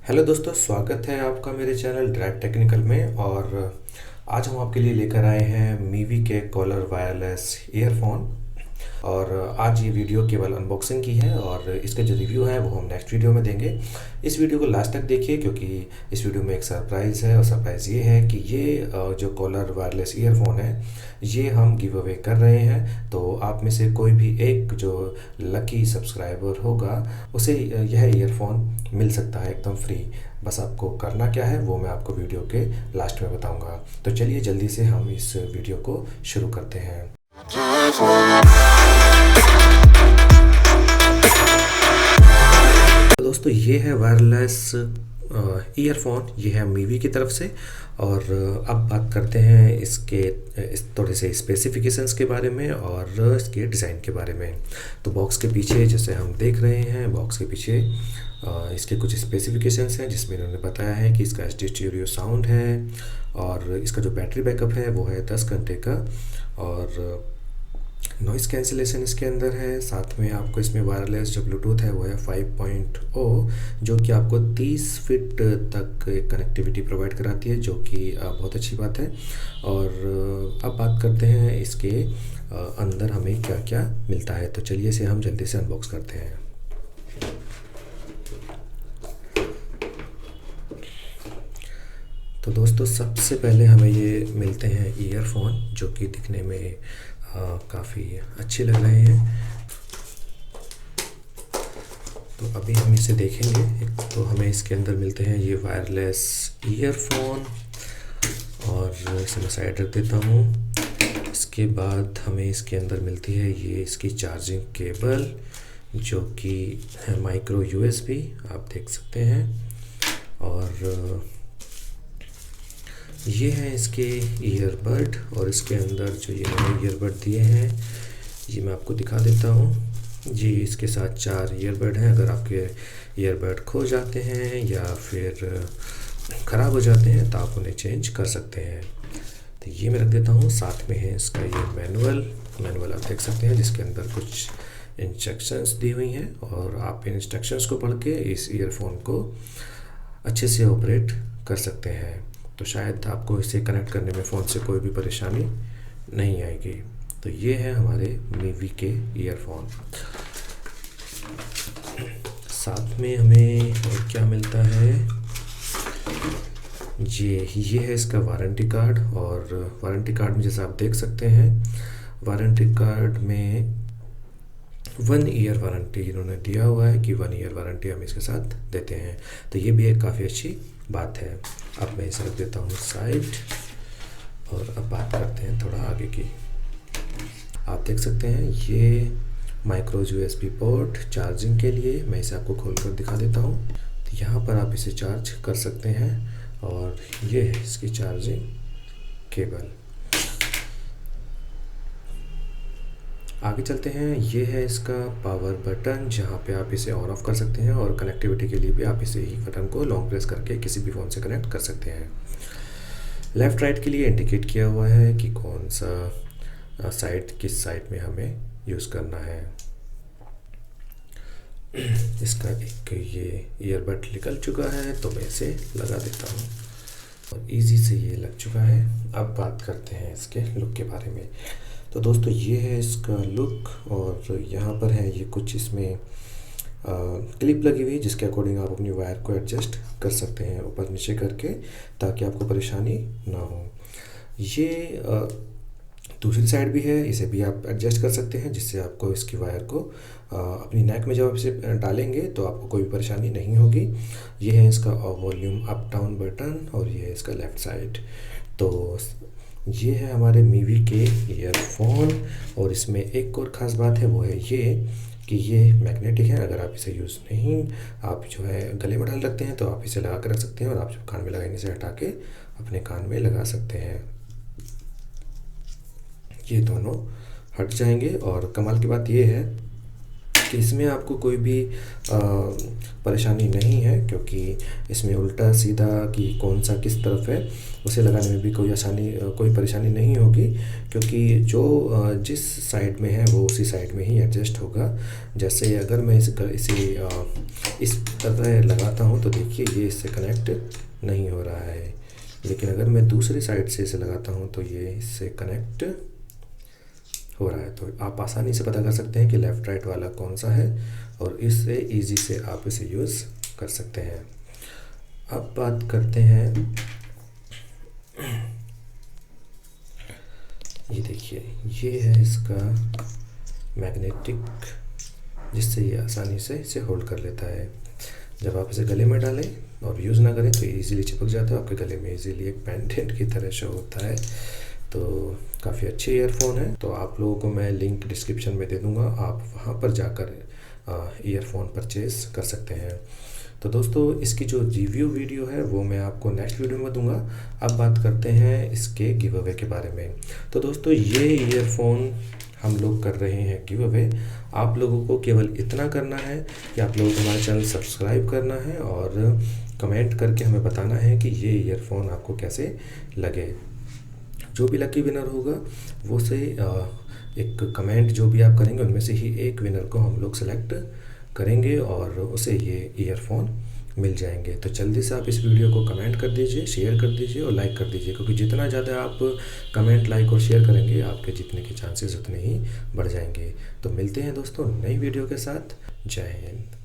Hello दोस्तों, स्वागत है आपका मेरे चैनल ड्राइव टेक्निकल में। और आज हम आपके लिए लेकर आए हैं मीवी के कॉलर वायरलेस ईयरफोन। और आज ये वीडियो केवल अनबॉक्सिंग की है और इसका जो रिव्यू है वो हम नेक्स्ट वीडियो में देंगे। इस वीडियो को लास्ट तक देखिए क्योंकि इस वीडियो में एक सरप्राइज़ है। और सरप्राइज़ ये है कि ये जो कॉलर वायरलेस ईयरफोन है ये हम गिव अवे कर रहे हैं। तो आप में से कोई भी एक जो लकी सब्सक्राइबर होगा उसे यह ईयरफोन मिल सकता है एकदम फ्री। बस आपको करना क्या है वो मैं आपको वीडियो के लास्ट में बताऊंगा। तो चलिए जल्दी से हम इस वीडियो को शुरू करते हैं। तो दोस्तों ये है वायरलेस ईयरफोन, ये है मीवी की तरफ से। और अब बात करते हैं इसके इस थोड़े से स्पेसिफिकेशंस के बारे में और इसके डिज़ाइन के बारे में। तो बॉक्स के पीछे जैसे हम देख रहे हैं, बॉक्स के पीछे इसके कुछ स्पेसिफिकेशंस हैं जिसमें इन्होंने बताया है कि इसका एच डी स्टीरियो साउंड है और इसका जो बैटरी बैकअप है वो है 10 घंटे का। और नॉइज़ कैंसिलेशन इसके अंदर है। साथ में आपको इसमें वायरलेस जो ब्लूटूथ है वो है 5.0, जो कि आपको 30 फीट तक एक कनेक्टिविटी प्रोवाइड कराती है, जो कि बहुत अच्छी बात है। और अब बात करते हैं इसके अंदर हमें क्या क्या मिलता है। तो चलिए इसे हम जल्दी से अनबॉक्स करते हैं। तो दोस्तों सबसे पहले हमें ये मिलते हैं ईयरफोन, जो कि दिखने में काफ़ी अच्छे लग रहे हैं। तो अभी हम इसे देखेंगे। एक तो हमें इसके अंदर मिलते हैं ये वायरलेस ईयरफोन, और इसे मैं साइड रख देता हूँ। इसके बाद हमें इसके अंदर मिलती है ये इसकी चार्जिंग केबल, जो कि है माइक्रो यूएसबी, आप देख सकते हैं। और ये है इसके ईयरबड, और इसके अंदर जो ये मैंने ईयरबड दिए हैं ये मैं आपको दिखा देता हूँ जी। इसके साथ 4 ईयरबड हैं। अगर आपके ईयरबड खो जाते हैं या फिर ख़राब हो जाते हैं तो आप उन्हें चेंज कर सकते हैं। तो ये मैं रख देता हूँ। साथ में है इसका ये मैनुअल आप देख सकते हैं, जिसके अंदर कुछ इंस्ट्रक्शंस दी हुई हैं और आप इन इंस्ट्रक्शंस को पढ़ के इस ईयरफोन को अच्छे से ऑपरेट कर सकते हैं। तो शायद आपको इसे कनेक्ट करने में फ़ोन से कोई भी परेशानी नहीं आएगी। तो ये है हमारे मीवी के ईयरफोन। साथ में हमें और क्या मिलता है ये है इसका वारंटी कार्ड। और वारंटी कार्ड में जैसा आप देख सकते हैं, वारंटी कार्ड में 1 ईयर वारंटी इन्होंने दिया हुआ है कि 1 ईयर वारंटी हम इसके साथ देते हैं। तो ये भी एक काफ़ी अच्छी बात है। अब मैं इसे रख देता हूँ साइड, और अब बात करते हैं थोड़ा आगे की। आप देख सकते हैं ये माइक्रो यूएसबी पोर्ट चार्जिंग के लिए। मैं इसे आपको खोलकर दिखा देता हूँ। तो यहाँ पर आप इसे चार्ज कर सकते हैं, और ये है इसकी चार्जिंग केबल। आगे चलते हैं। ये है इसका पावर बटन, जहाँ पे आप इसे ऑन ऑफ कर सकते हैं, और कनेक्टिविटी के लिए भी आप इसे ही बटन को लॉन्ग प्रेस करके किसी भी फ़ोन से कनेक्ट कर सकते हैं। लेफ़्ट राइट के लिए इंडिकेट किया हुआ है कि कौन सा साइड किस साइड में हमें यूज़ करना है। इसका एक ये ईयरबड निकल चुका है, तो मैं इसे लगा देता हूँ और इजी से ये लग चुका है। अब बात करते हैं इसके लुक के बारे में। तो दोस्तों ये है इसका लुक, और यहाँ पर है ये कुछ इसमें क्लिप लगी हुई है, जिसके अकॉर्डिंग आप अपनी वायर को एडजस्ट कर सकते हैं ऊपर नीचे करके, ताकि आपको परेशानी ना हो। ये दूसरी साइड भी है, इसे भी आप एडजस्ट कर सकते हैं, जिससे आपको इसकी वायर को अपनी नेक में जब आप इसे डालेंगे तो आपको कोई परेशानी नहीं होगी। ये है इसका वॉल्यूम अप डाउन बटन, और ये है इसका लेफ़्ट साइड। तो ये है हमारे मीवी के ईयरफोन। और इसमें एक और ख़ास बात है, वो है ये कि ये मैग्नेटिक है। अगर आप इसे यूज़ नहीं आप जो है गले में डाल रखते हैं तो आप इसे लगा कर रख सकते हैं, और आप जब कान में लगाएंगे इसे हटा के अपने कान में लगा सकते हैं। ये दोनों हट जाएंगे। और कमाल की बात ये है कि इसमें आपको कोई भी परेशानी नहीं है, क्योंकि इसमें उल्टा सीधा कि कौन सा किस तरफ है उसे लगाने में भी कोई परेशानी नहीं होगी, क्योंकि जो जिस साइड में है वो उसी साइड में ही एडजस्ट होगा। जैसे अगर मैं इस तरह लगाता हूँ तो देखिए ये इससे कनेक्ट नहीं हो रहा है, लेकिन अगर मैं दूसरी साइड से इसे लगाता हूँ तो ये इससे कनेक्ट हो रहा है। तो आप आसानी से पता कर सकते हैं कि लेफ़्ट राइट वाला कौन सा है, और इससे इजी से आप इसे यूज़ कर सकते हैं। अब बात करते हैं, ये देखिए ये है इसका मैग्नेटिक, जिससे ये आसानी से इसे होल्ड कर लेता है। जब आप इसे गले में डालें और यूज़ ना करें तो इजीली चिपक जाता है आपके गले में, इजीली एक पेंडेंट की तरह शो होता है। तो काफ़ी अच्छे ईयरफोन है। तो आप लोगों को मैं लिंक डिस्क्रिप्शन में दे दूँगा, आप वहाँ पर जाकर ईयरफोन परचेज़ कर सकते हैं। तो दोस्तों इसकी जो रिव्यू वीडियो है वो मैं आपको नेक्स्ट वीडियो में दूंगा। अब बात करते हैं इसके गिव अवे के बारे में। तो दोस्तों ये ईयरफोन हम लोग कर रहे हैं गिव अवे। आप लोगों को केवल इतना करना है कि आप लोगों को हमारा चैनल सब्सक्राइब करना है और कमेंट करके हमें बताना है कि ये ईयरफोन आपको कैसे लगे। जो भी लकी विनर होगा वो से एक कमेंट जो भी आप करेंगे उनमें से ही एक विनर को हम लोग सेलेक्ट करेंगे और उसे ये ईयरफोन मिल जाएंगे। तो जल्दी से आप इस वीडियो को कमेंट कर दीजिए, शेयर कर दीजिए और लाइक कर दीजिए, क्योंकि जितना ज़्यादा आप कमेंट, लाइक और शेयर करेंगे आपके जीतने के चांसेस उतने ही बढ़ जाएंगे। तो मिलते हैं दोस्तों नई वीडियो के साथ। जय हिंद।